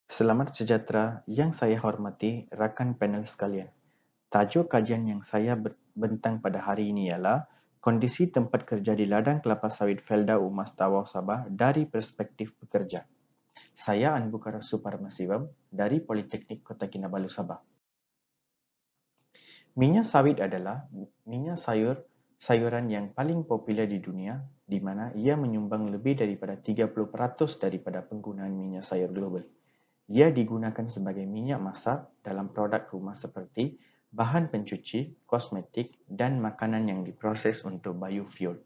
Selamat sejahtera yang saya hormati rakan panel sekalian. Tajuk kajian yang saya bentang pada hari ini ialah kondisi tempat kerja di ladang kelapa sawit Felda Umas Tawau Sabah dari perspektif pekerja. Saya Anbukara Suparmasivam dari Politeknik Kota Kinabalu Sabah. Minyak sawit adalah minyak sayuran yang paling popular di dunia, di mana ia menyumbang lebih daripada 30% daripada penggunaan minyak sayur global. Ia digunakan sebagai minyak masak dalam produk rumah seperti bahan pencuci, kosmetik dan makanan yang diproses untuk biofuel.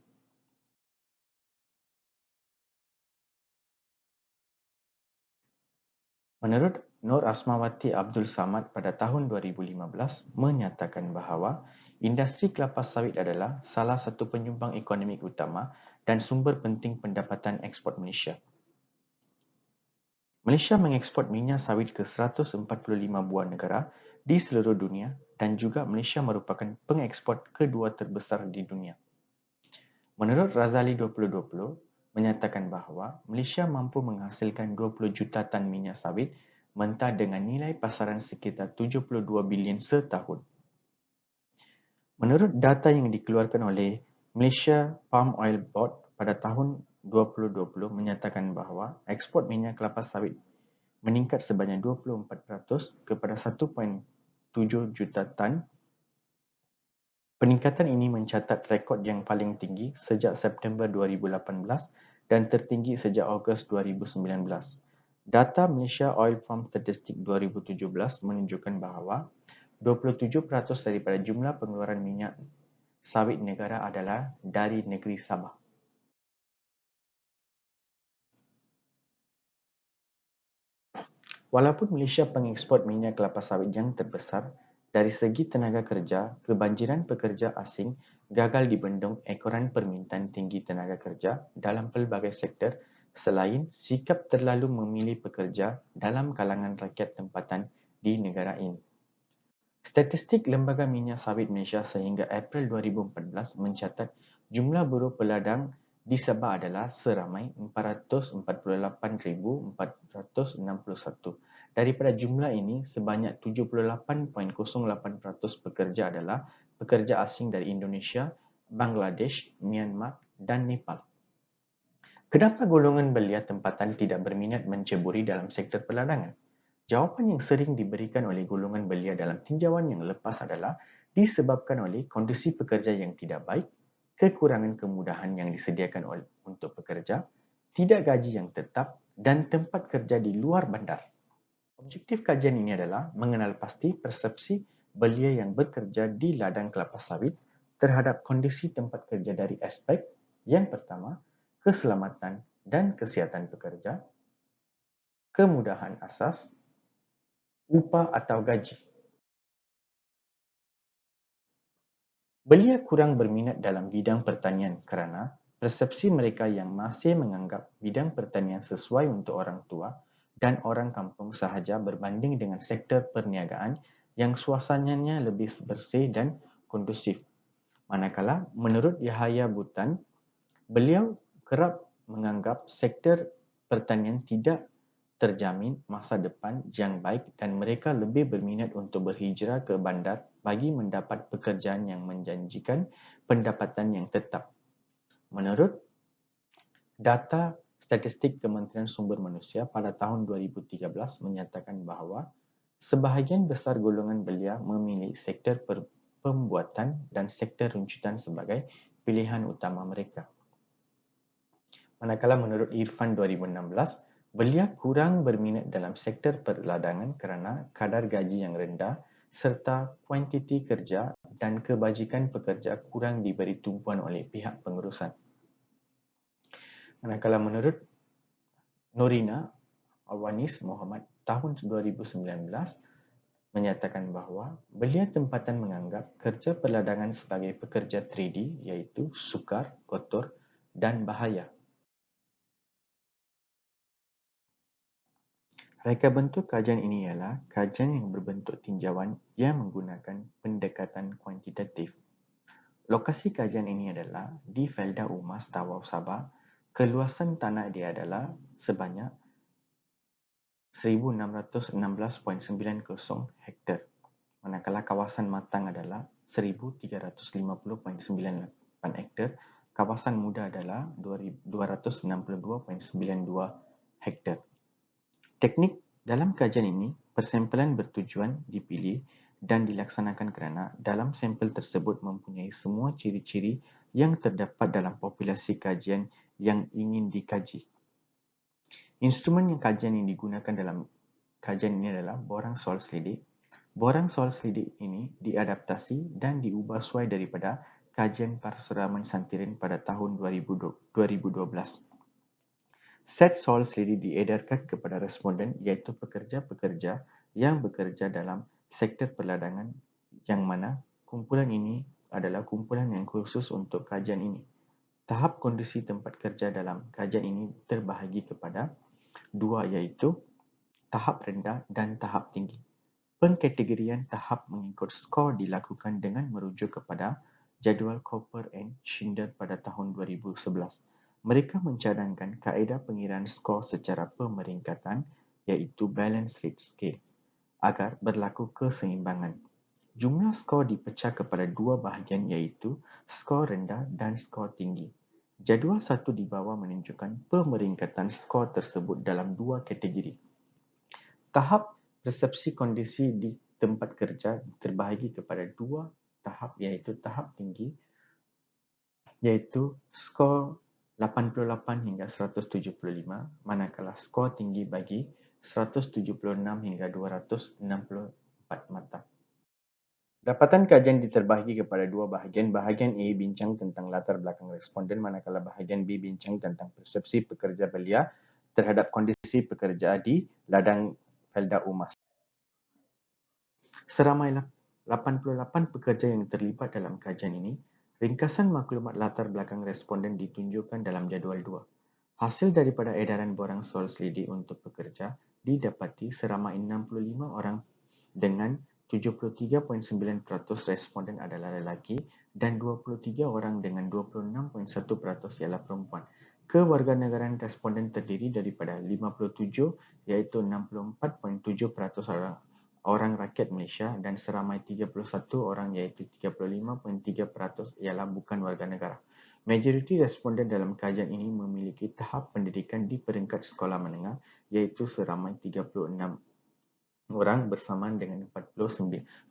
Menurut Nur Asmawati Abdul Samad pada tahun 2015 menyatakan bahawa industri kelapa sawit adalah salah satu penyumbang ekonomi utama dan sumber penting pendapatan ekspor Malaysia. Malaysia mengeksport minyak sawit ke 145 buah negara di seluruh dunia dan juga Malaysia merupakan pengeksport kedua terbesar di dunia. Menurut Razali 2020, menyatakan bahawa Malaysia mampu menghasilkan 20 juta tan minyak sawit mentah dengan nilai pasaran sekitar 72 bilion setahun. Menurut data yang dikeluarkan oleh Malaysia Palm Oil Board pada tahun 2020 menyatakan bahawa ekspor minyak kelapa sawit meningkat sebanyak 24% kepada 1.7 juta tan. Peningkatan ini mencatat rekod yang paling tinggi sejak September 2018 dan tertinggi sejak Ogos 2019. Data Malaysia Oil Farm Statistik 2017 menunjukkan bahawa 27% daripada jumlah pengeluaran minyak sawit negara adalah dari negeri Sabah. Walaupun Malaysia pengeksport minyak kelapa sawit yang terbesar, dari segi tenaga kerja, kebanjiran pekerja asing gagal dibendung ekoran permintaan tinggi tenaga kerja dalam pelbagai sektor selain sikap terlalu memilih pekerja dalam kalangan rakyat tempatan di negara ini. Statistik Lembaga Minyak Sawit Malaysia sehingga April 2014 mencatat jumlah buruh peladang di Sabah adalah seramai 448,461. Daripada jumlah ini, sebanyak 78.08% pekerja adalah pekerja asing dari Indonesia, Bangladesh, Myanmar dan Nepal. Kenapa golongan belia tempatan tidak berminat menceburi dalam sektor peladangan? Jawapan yang sering diberikan oleh golongan belia dalam tinjauan yang lepas adalah disebabkan oleh kondisi pekerja yang tidak baik, kekurangan kemudahan yang disediakan untuk pekerja, tidak gaji yang tetap dan tempat kerja di luar bandar. Objektif kajian ini adalah mengenal pasti persepsi belia yang bekerja di ladang kelapa sawit terhadap kondisi tempat kerja dari aspek yang pertama, keselamatan dan kesihatan pekerja, kemudahan asas, upah atau gaji. Belia kurang berminat dalam bidang pertanian kerana persepsi mereka yang masih menganggap bidang pertanian sesuai untuk orang tua dan orang kampung sahaja berbanding dengan sektor perniagaan yang suasananya lebih bersih dan kondusif. Manakala, menurut Yahaya Butan, beliau kerap menganggap sektor pertanian tidak terjamin masa depan yang baik dan mereka lebih berminat untuk berhijrah ke bandar bagi mendapat pekerjaan yang menjanjikan pendapatan yang tetap. Menurut data statistik Kementerian Sumber Manusia pada tahun 2013 menyatakan bahawa sebahagian besar golongan belia memilih sektor pembuatan dan sektor runcutan sebagai pilihan utama mereka. Manakala menurut Irfan 2016, belia kurang berminat dalam sektor perladangan kerana kadar gaji yang rendah serta kuantiti kerja dan kebajikan pekerja kurang diberi tumpuan oleh pihak pengurusan. Manakala menurut Norina Awanis Muhammad tahun 2019 menyatakan bahawa belia tempatan menganggap kerja perladangan sebagai pekerja 3D iaitu sukar, kotor dan bahaya. Reka bentuk kajian ini ialah kajian yang berbentuk tinjauan yang menggunakan pendekatan kuantitatif. Lokasi kajian ini adalah di Felda Umas Tawau Sabah. Keluasan tanah dia adalah sebanyak 1616.90 hektar, manakala kawasan matang adalah 1350.98 hektar, kawasan muda adalah 262.92 hektar. Teknik dalam kajian ini, persampalan bertujuan dipilih dan dilaksanakan kerana dalam sampel tersebut mempunyai semua ciri-ciri yang terdapat dalam populasi kajian yang ingin dikaji. Instrumen yang kajian yang digunakan dalam kajian ini adalah borang soal selidik. Borang soal selidik ini diadaptasi dan diubah sesuai daripada kajian Parasuraman Santirin pada tahun 2012. Set soal selidik diedarkan kepada responden iaitu pekerja-pekerja yang bekerja dalam sektor perladangan yang mana kumpulan ini adalah kumpulan yang khusus untuk kajian ini. Tahap kondisi tempat kerja dalam kajian ini terbahagi kepada dua iaitu tahap rendah dan tahap tinggi. Pengkategorian tahap mengikut skor dilakukan dengan merujuk kepada jadual Cooper and Schindler pada tahun 2011. Mereka mencadangkan kaedah pengiraan skor secara pemeringkatan iaitu Balance Rate Scale agar berlaku keseimbangan. Jumlah skor dipecah kepada dua bahagian iaitu skor rendah dan skor tinggi. Jadual satu di bawah menunjukkan pemeringkatan skor tersebut dalam dua kategori. Tahap persepsi kondisi di tempat kerja terbahagi kepada dua tahap iaitu tahap tinggi iaitu skor 88 hingga 175 manakala skor tinggi bagi 176 hingga 264 mata. Dapatan kajian diterbahagi kepada dua bahagian. Bahagian A bincang tentang latar belakang responden manakala bahagian B bincang tentang persepsi pekerja belia terhadap kondisi pekerja di ladang Felda Umas. Seramai 88 pekerja yang terlibat dalam kajian ini, ringkasan maklumat latar belakang responden ditunjukkan dalam jadual 2. Hasil daripada edaran borang soal selidik untuk pekerja didapati seramai 65 orang dengan 73.9% responden adalah lelaki dan 23 orang dengan 26.1% ialah perempuan. Kewarganegaraan responden terdiri daripada 57 iaitu 64.7% orang rakyat Malaysia dan seramai 31 orang iaitu 35.3% ialah bukan warga negara. Majoriti responden dalam kajian ini memiliki tahap pendidikan di peringkat sekolah menengah iaitu seramai 36 orang bersamaan dengan 40.9%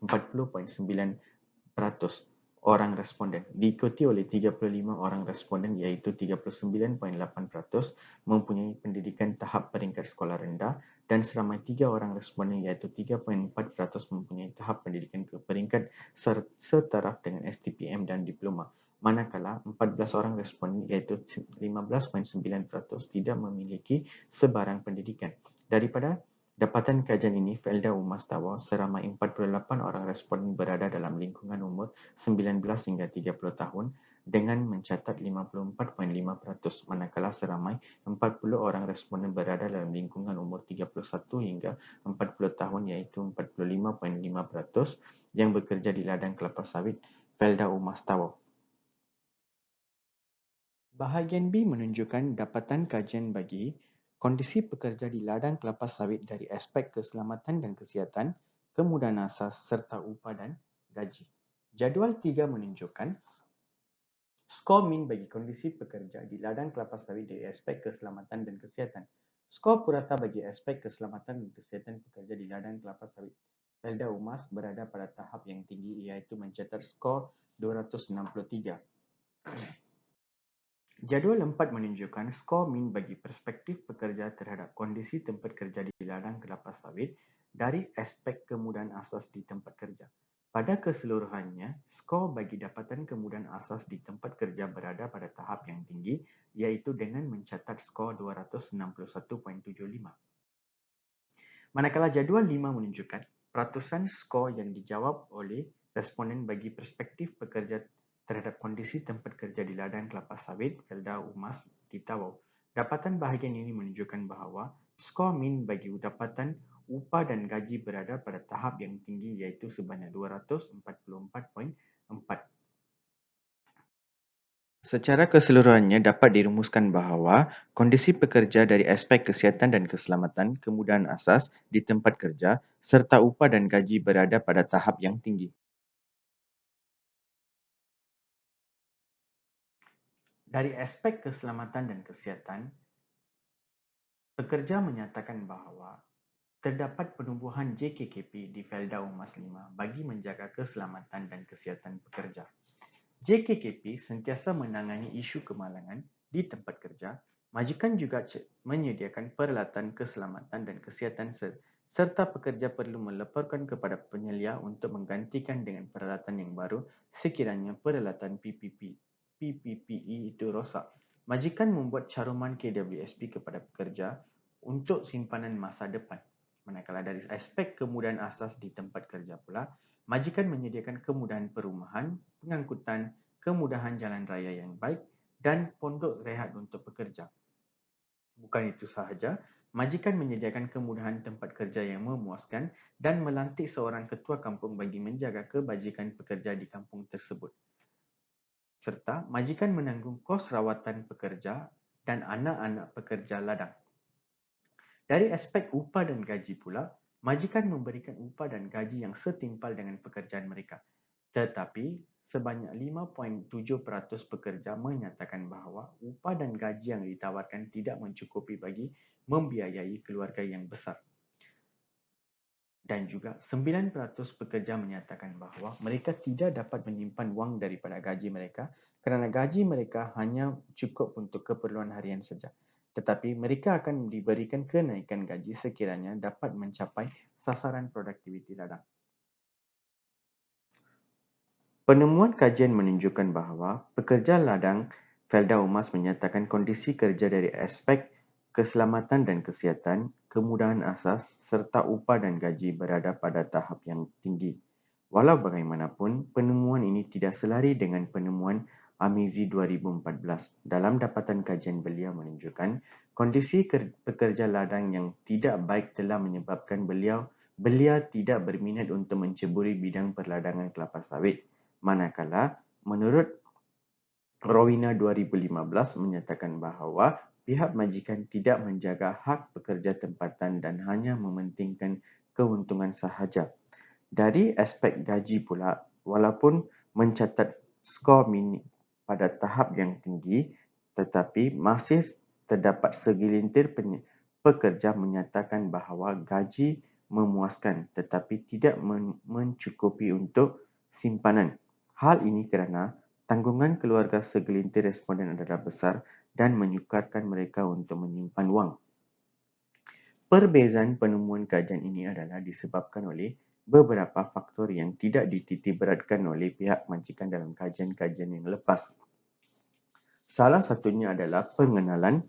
orang responden. Diikuti oleh 35 orang responden iaitu 39.8% mempunyai pendidikan tahap peringkat sekolah rendah dan seramai 3 orang responden iaitu 3.4% mempunyai tahap pendidikan ke peringkat setaraf dengan STPM dan diploma. Manakala 14 orang responden iaitu 15.9% tidak memiliki sebarang pendidikan. Daripada dapatan kajian ini, Felda Umas Tawau seramai 48 orang responden berada dalam lingkungan umur 19 hingga 30 tahun dengan mencatat 54.5%, manakala seramai 40 orang responden berada dalam lingkungan umur 31 hingga 40 tahun iaitu 45.5% yang bekerja di ladang kelapa sawit Felda Umas Tawau. Bahagian B menunjukkan dapatan kajian bagi kondisi pekerja di ladang kelapa sawit dari aspek keselamatan dan kesihatan, kemudahan asas serta upah dan gaji. Jadual 3 menunjukkan skor min bagi kondisi pekerja di ladang kelapa sawit dari aspek keselamatan dan kesihatan. Skor purata bagi aspek keselamatan dan kesihatan pekerja di ladang kelapa sawit Felda Umas berada pada tahap yang tinggi iaitu mencatat skor 263. Jadual 4 menunjukkan skor min bagi perspektif pekerja terhadap kondisi tempat kerja di ladang kelapa sawit dari aspek kemudahan asas di tempat kerja. Pada keseluruhannya, skor bagi dapatan kemudahan asas di tempat kerja berada pada tahap yang tinggi iaitu dengan mencatat skor 261.75. Manakala jadual 5 menunjukkan peratusan skor yang dijawab oleh responden bagi perspektif pekerja terhadap kondisi tempat kerja di ladang kelapa sawit Felda Umas di Tawau. Dapatan bahagian ini menunjukkan bahawa skor min bagi dapatan upah dan gaji berada pada tahap yang tinggi iaitu sebanyak 244.4. Secara keseluruhannya dapat dirumuskan bahawa kondisi pekerja dari aspek kesihatan dan keselamatan, kemudahan asas di tempat kerja serta upah dan gaji berada pada tahap yang tinggi. Dari aspek keselamatan dan kesihatan, pekerja menyatakan bahawa terdapat penubuhan JKKP di Felda Umas 5 bagi menjaga keselamatan dan kesihatan pekerja. JKKP sentiasa menangani isu kemalangan di tempat kerja. Majikan juga menyediakan peralatan keselamatan dan kesihatan serta pekerja perlu melaporkan kepada penyelia untuk menggantikan dengan peralatan yang baru sekiranya peralatan PPE itu rosak. Majikan membuat caruman KWSP kepada pekerja untuk simpanan masa depan. Manakala dari aspek kemudahan asas di tempat kerja pula, majikan menyediakan kemudahan perumahan, pengangkutan, kemudahan jalan raya yang baik dan pondok rehat untuk pekerja. Bukan itu sahaja, majikan menyediakan kemudahan tempat kerja yang memuaskan dan melantik seorang ketua kampung bagi menjaga kebajikan pekerja di kampung tersebut. Serta majikan menanggung kos rawatan pekerja dan anak-anak pekerja ladang. Dari aspek upah dan gaji pula, majikan memberikan upah dan gaji yang setimpal dengan pekerjaan mereka. Tetapi, sebanyak 5.7% pekerja menyatakan bahawa upah dan gaji yang ditawarkan tidak mencukupi bagi membiayai keluarga yang besar. Dan juga 9% pekerja menyatakan bahawa mereka tidak dapat menyimpan wang daripada gaji mereka kerana gaji mereka hanya cukup untuk keperluan harian saja. Tetapi mereka akan diberikan kenaikan gaji sekiranya dapat mencapai sasaran produktiviti ladang. Penemuan kajian menunjukkan bahawa pekerja ladang Felda Umas menyatakan kondisi kerja dari aspek keselamatan dan kesihatan, kemudahan asas serta upah dan gaji berada pada tahap yang tinggi. Walau bagaimanapun, penemuan ini tidak selari dengan penemuan Amizi 2014. Dalam dapatan kajian beliau menunjukkan kondisi pekerja ladang yang tidak baik telah menyebabkan belia tidak berminat untuk menceburi bidang perladangan kelapa sawit. Manakala, menurut Rowena 2015 menyatakan bahawa pihak majikan tidak menjaga hak pekerja tempatan dan hanya mementingkan keuntungan sahaja. Dari aspek gaji pula, walaupun mencatat skor mini pada tahap yang tinggi, tetapi masih terdapat segelintir pekerja menyatakan bahawa gaji memuaskan tetapi tidak mencukupi untuk simpanan. Hal ini kerana tanggungan keluarga segelintir responden adalah besar dan menyukarkan mereka untuk menyimpan wang. Perbezaan penemuan kajian ini adalah disebabkan oleh beberapa faktor yang tidak dititiberatkan oleh pihak majikan dalam kajian-kajian yang lepas. Salah satunya adalah pengenalan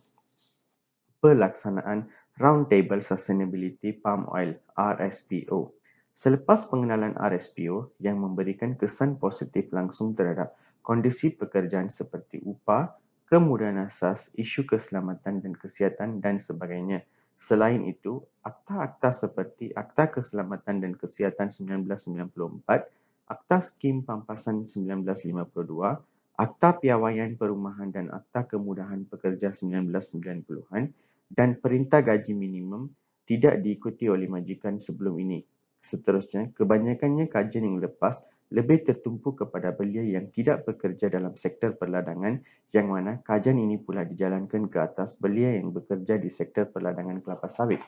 pelaksanaan Roundtable Sustainability Palm Oil (RSPO). Selepas pengenalan RSPO yang memberikan kesan positif langsung terhadap kondisi pekerjaan seperti upah, kemudahan asas, isu keselamatan dan kesihatan dan sebagainya. Selain itu, akta-akta seperti Akta Keselamatan dan Kesihatan 1994, Akta Skim Pampasan 1952, Akta Piawaian Perumahan dan Akta Kemudahan Pekerja 1990-an dan Perintah Gaji Minimum tidak diikuti oleh majikan sebelum ini. Seterusnya, kebanyakannya kajian yang lepas lebih tertumpu kepada belia yang tidak bekerja dalam sektor perladangan yang mana kajian ini pula dijalankan ke atas belia yang bekerja di sektor perladangan kelapa sawit.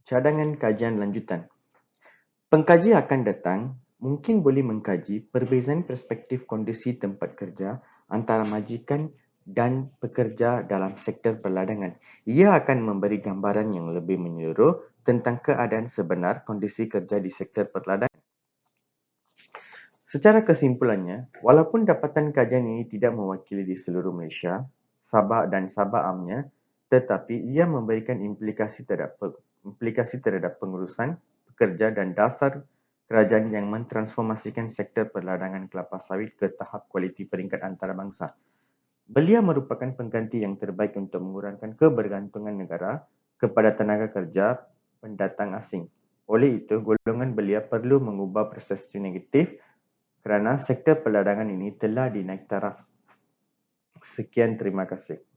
Cadangan kajian lanjutan. Pengkaji akan datang mungkin boleh mengkaji perbezaan perspektif kondisi tempat kerja antara majikan dan pekerja dalam sektor perladangan. Ia akan memberi gambaran yang lebih menyeluruh tentang keadaan sebenar kondisi kerja di sektor perladangan. Secara kesimpulannya, walaupun dapatan kajian ini tidak mewakili di seluruh Malaysia, Sabah dan Sabah amnya, tetapi ia memberikan implikasi terhadap pengurusan, pekerja dan dasar kerajaan yang mentransformasikan sektor perladangan kelapa sawit ke tahap kualiti peringkat antarabangsa. Belia merupakan pengganti yang terbaik untuk mengurangkan kebergantungan negara kepada tenaga kerja pendatang asing. Oleh itu, golongan belia perlu mengubah persepsi negatif kerana sektor perladangan ini telah dinaik taraf. Sekian, terima kasih.